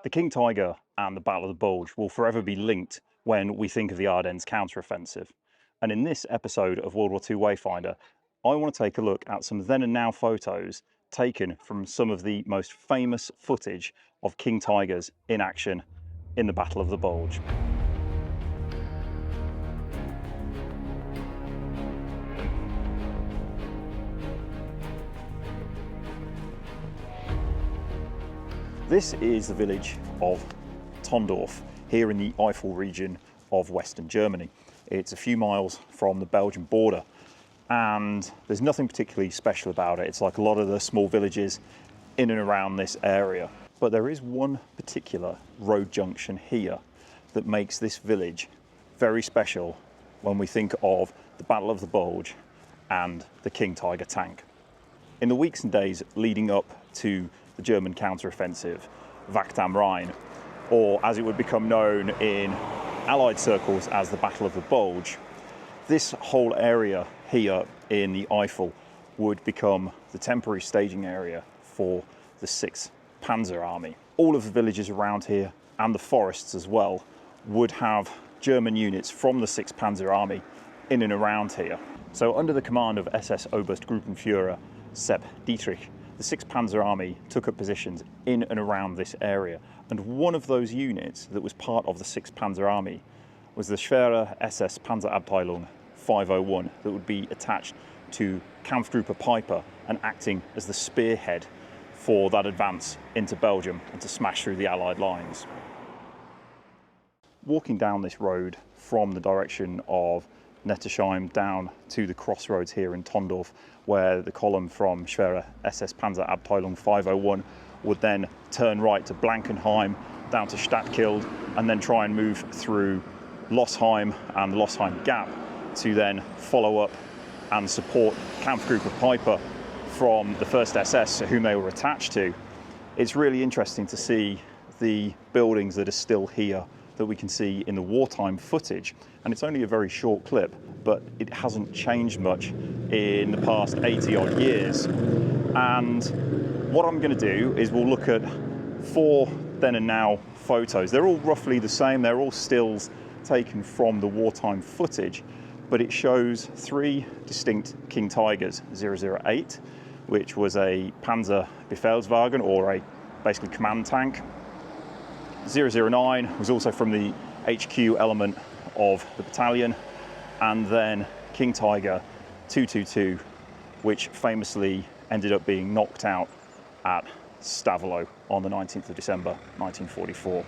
The King Tiger and the Battle of the Bulge will forever be linked when we think of the Ardennes counteroffensive. And in this episode of WW2 Wayfinder, I want to take a look at some then and now photos taken from some of the most famous footage of King Tigers in action in the Battle of the Bulge. This is the village of Tondorf, here in the Eifel region of Western Germany. It's a few miles from the Belgian border, and there's nothing particularly special about it. It's like a lot of the small villages in and around this area. But there is one particular road junction here that makes this village very special when we think of the Battle of the Bulge and the King Tiger tank. In the weeks and days leading up to the German counteroffensive, Wacht am Rhein, or as it would become known in Allied circles as the Battle of the Bulge, this whole area here in the Eifel would become the temporary staging area for the 6th Panzer Army. All of the villages around here, and the forests as well, would have German units from the 6th Panzer Army in and around here. So under the command of SS Oberstgruppenführer Sepp Dietrich, the 6th Panzer Army took up positions in and around this area, and one of those units that was part of the 6th Panzer Army was the Schwere SS Panzerabteilung 501 that would be attached to Kampfgruppe Piper and acting as the spearhead for that advance into Belgium and to smash through the Allied lines. Walking down this road from the direction of Nettersheim down to the crossroads here in Tondorf, where the column from Schwere SS Panzerabteilung 501 would then turn right to Blankenheim, down to Stadtkilde, and then try and move through Lossheim and the Lossheim Gap to then follow up and support Kampfgruppe Piper from the 1st SS, whom they were attached to. It's really interesting to see the buildings that are still here that we can see in the wartime footage, and it's only a very short clip, but it hasn't changed much in the past 80 odd years. And what I'm going to do is we'll look at 4 then and now photos. They're all roughly the same, they're all stills taken from the wartime footage, but it shows 3 distinct King Tigers. 008, which was a Panzer Befehlswagen, or a basically command tank. 009 was also from the HQ element of the battalion, and then King Tiger 222, which famously ended up being knocked out at Stavelot on the 19th of December 1944.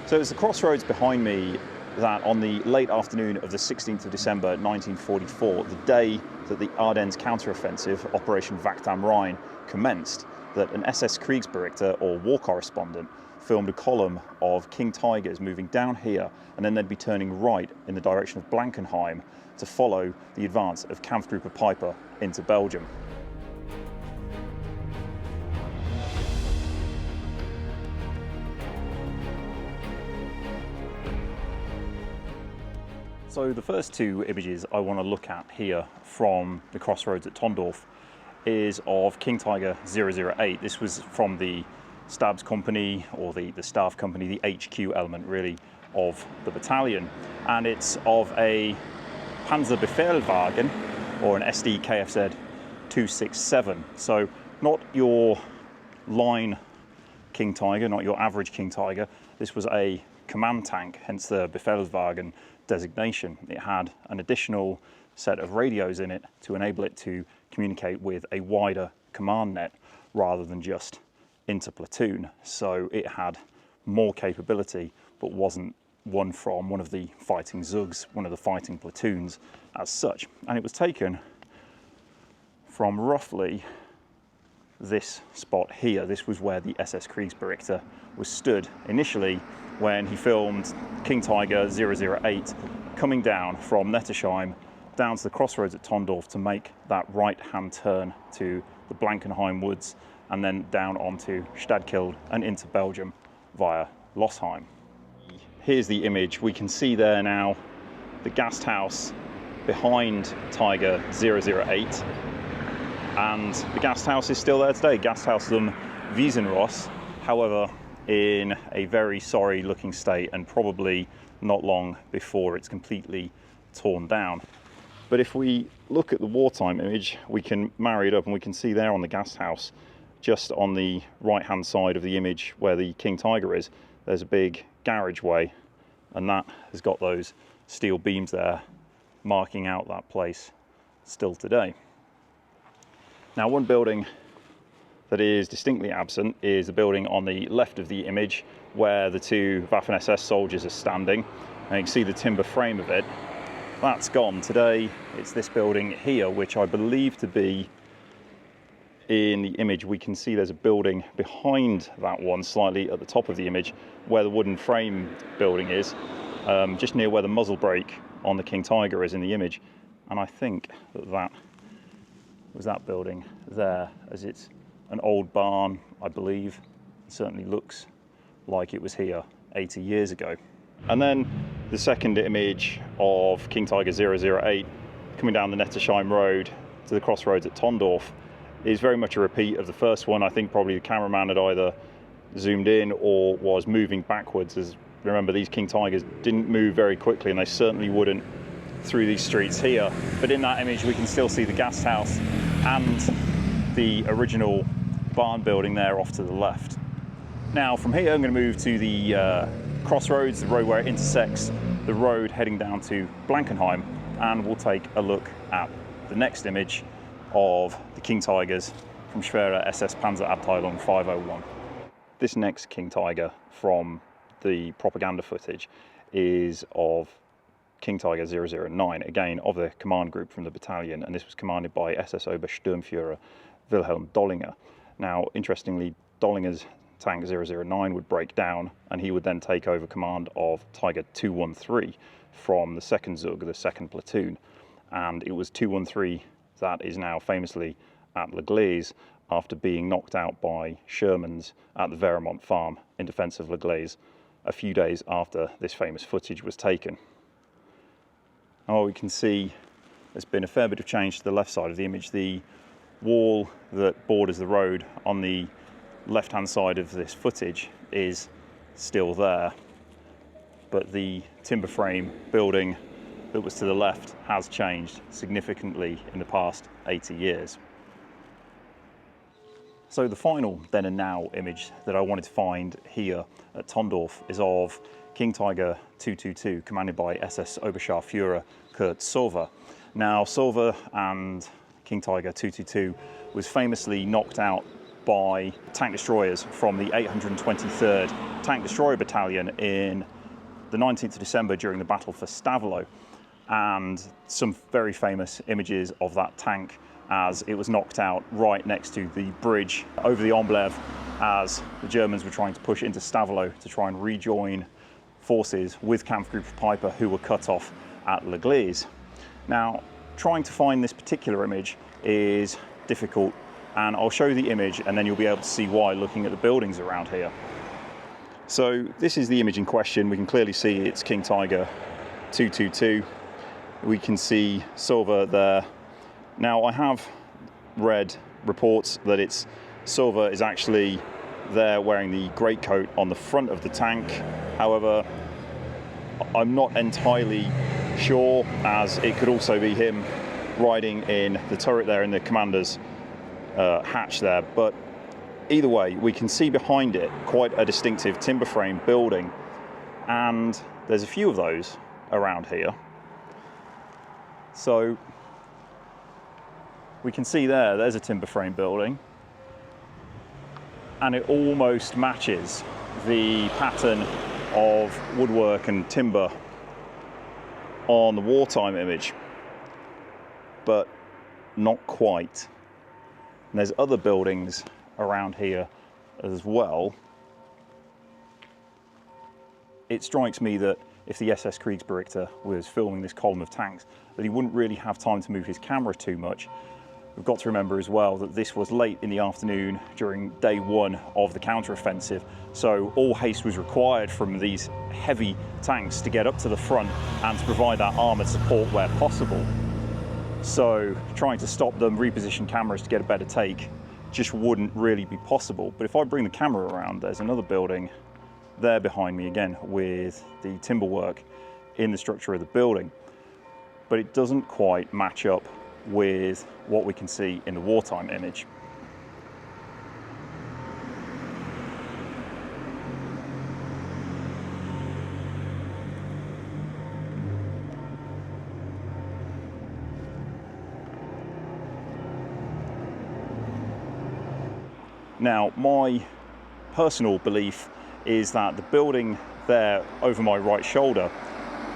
So it's the crossroads behind me that on the late afternoon of the 16th of December 1944, the day that the Ardennes counteroffensive, Operation Wacht am Rhein, commenced, that an SS Kriegsberichter, or war correspondent, filmed a column of King Tigers moving down here, and then they'd be turning right in the direction of Blankenheim to follow the advance of Kampfgruppe Piper into Belgium. So the first 2 images I want to look at here from the crossroads at Tondorf is of King Tiger 008. This was from the Stabs company, or the staff company, the HQ element really of the battalion. And it's of a Panzer Befehlswagen, or an SD KFZ 267. So not your line King Tiger, not your average King Tiger. This was a command tank, hence the Befehlswagen designation. It had an additional set of radios in it to enable it to communicate with a wider command net rather than just inter-platoon. So it had more capability, but wasn't one from one of the fighting Zugs, one of the fighting platoons as such. And it was taken from roughly this spot here. This was where the SS Kriegsberichter was stood initially when he filmed King Tiger 008 coming down from Nettersheim down to the crossroads at Tondorf to make that right-hand turn to the Blankenheim woods and then down onto Stadkild and into Belgium via Losheim. Here's the image. We can see there now the Gasthaus behind Tiger 008, and the Gasthaus is still there today, Gasthaus zum Wiesenross, however in a very sorry looking state and probably not long before it's completely torn down. But if we look at the wartime image, we can marry it up and we can see there on the Gasthaus, just on the right hand side of the image where the King Tiger is, there's a big garageway, and that has got those steel beams there marking out that place still today. Now, one building that is distinctly absent is the building on the left of the image where the two Waffen-SS soldiers are standing, and you can see the timber frame of it. That's gone. Today it's this building here, which I believe to be, in the image we can see there's a building behind that one slightly at the top of the image where the wooden frame building is, just near where the muzzle brake on the King Tiger is in the image. And I think that was that building there, as it's an old barn, I believe. It certainly looks like it was here 80 years ago. And then the second image of King Tiger 008 coming down the Nettersheim road to the crossroads at Tondorf is very much a repeat of the first one. I think probably the cameraman had either zoomed in or was moving backwards, as remember these King Tigers didn't move very quickly, and they certainly wouldn't through these streets here. But in that image we can still see the Gasthaus and the original barn building there off to the left. Now from here I'm going to move to the crossroads, the road where it intersects the road heading down to Blankenheim, and we'll take a look at the next image of the King Tigers from Schwere SS Panzerabteilung 501. This next King Tiger from the propaganda footage is of King Tiger 009, again of the command group from the battalion, and this was commanded by SS Obersturmführer Wilhelm Dollinger. Now interestingly, Dollinger's tank 009 would break down and he would then take over command of Tiger 213 from the 2nd Zug, the 2nd platoon, and it was 213 that is now famously at Le Glaise after being knocked out by Shermans at the Vermont farm in defence of Le Glaise a few days after this famous footage was taken. Oh, we can see there's been a fair bit of change to the left side of the image. The wall that borders the road on the left-hand side of this footage is still there, but the timber frame building that was to the left has changed significantly in the past 80 years. So the final then and now image that I wanted to find here at Tondorf is of King Tiger 222, commanded by SS Oberscharführer Kurt Sauver. Now Sauver and King Tiger 222 was famously knocked out by tank destroyers from the 823rd Tank Destroyer Battalion in the 19th of December during the battle for Stavelot, and some very famous images of that tank as it was knocked out right next to the bridge over the Amblev as the Germans were trying to push into Stavelot to try and rejoin forces with Kampfgruppe Piper, who were cut off at Le Glaise. Now, trying to find this particular image is difficult, and I'll show you the image and then you'll be able to see why looking at the buildings around here. So this is the image in question. We can clearly see it's King Tiger 222. We can see Silver there. Now I have read reports that Silver is actually there wearing the greatcoat on the front of the tank. However, I'm not entirely sure, as it could also be him riding in the turret there in the commander's hatch there. But either way, we can see behind it quite a distinctive timber frame building, and there's a few of those around here. So we can see there's a timber frame building, and it almost matches the pattern of woodwork and timber on the wartime image, but not quite. And there's other buildings around here as well. It strikes me that if the SS Kriegsberichter was filming this column of tanks, that he wouldn't really have time to move his camera too much. We've got to remember as well that this was late in the afternoon during day one of the counter-offensive, so all haste was required from these heavy tanks to get up to the front and to provide that armoured support where possible. So trying to stop them, reposition cameras to get a better take, just wouldn't really be possible. But if I bring the camera around, there's another building there behind me again with the timber work in the structure of the building, but it doesn't quite match up with what we can see in the wartime image. Now, my personal belief is that the building there over my right shoulder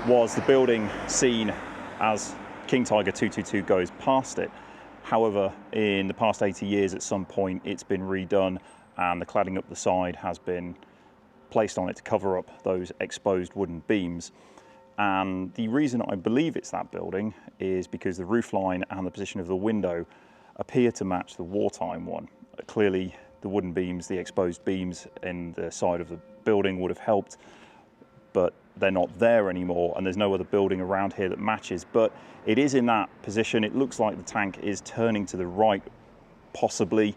was the building seen as King Tiger 222 goes past it. However, in the past 80 years, at some point, it's been redone and the cladding up the side has been placed on it to cover up those exposed wooden beams. And the reason I believe it's that building is because the roofline and the position of the window appear to match the wartime one. Clearly, the wooden beams, the exposed beams in the side of the building would have helped, but they're not there anymore, and there's no other building around here that matches. But it is in that position. It looks like the tank is turning to the right, possibly,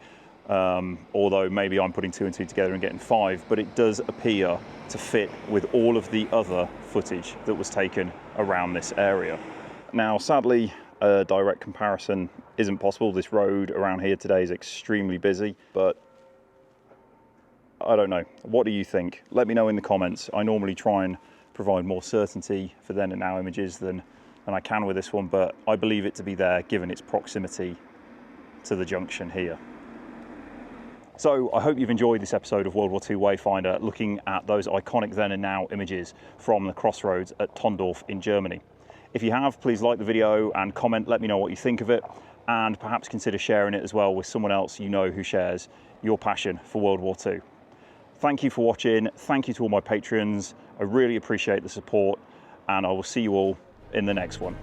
although maybe I'm putting 2 and 2 together and getting 5, but it does appear to fit with all of the other footage that was taken around this area. Now, sadly, a direct comparison isn't possible. This road around here today is extremely busy, but I don't know. What do you think? Let me know in the comments. I normally try and provide more certainty for then and now images than I can with this one, but I believe it to be there given its proximity to the junction here. So I hope you've enjoyed this episode of World War II Wayfinder, looking at those iconic then and now images from the crossroads at Tondorf in Germany. If you have, please like the video and comment, let me know what you think of it, and perhaps consider sharing it as well with someone else you know who shares your passion for World War II. Thank you for watching. Thank you to all my patrons. I really appreciate the support, and I will see you all in the next one.